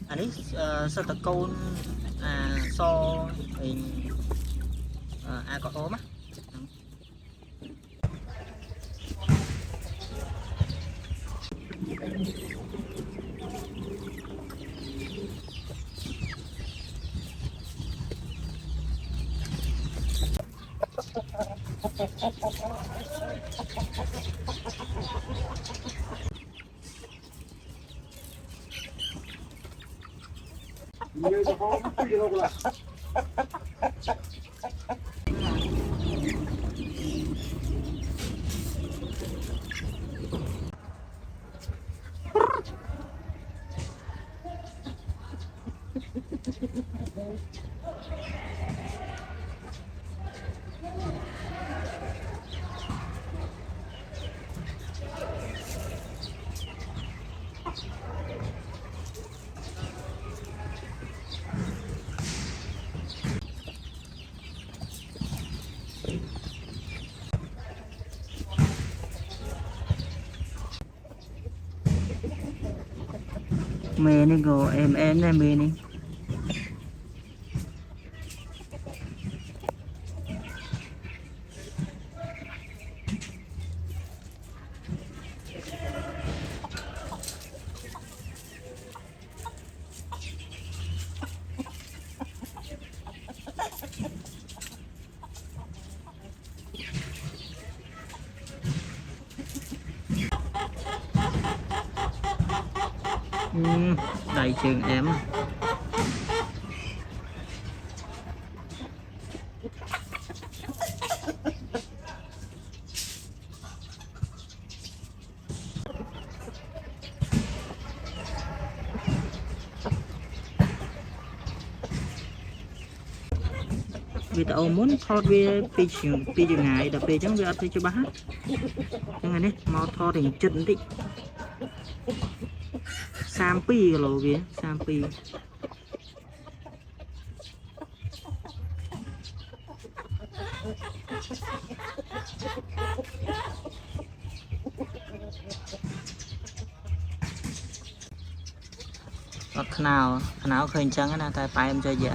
anh ấy sao ta côn so hình có ốm á mê này cô em này mê này đầy trường em vì tao muốn thọt về pi chừng ngày đập về chẳng về ăn cho bác nhưng mà này mau thọt thì chân đi sam pi cái lỗ kia sam pi nào khơi trắng na tay bay em chơi gì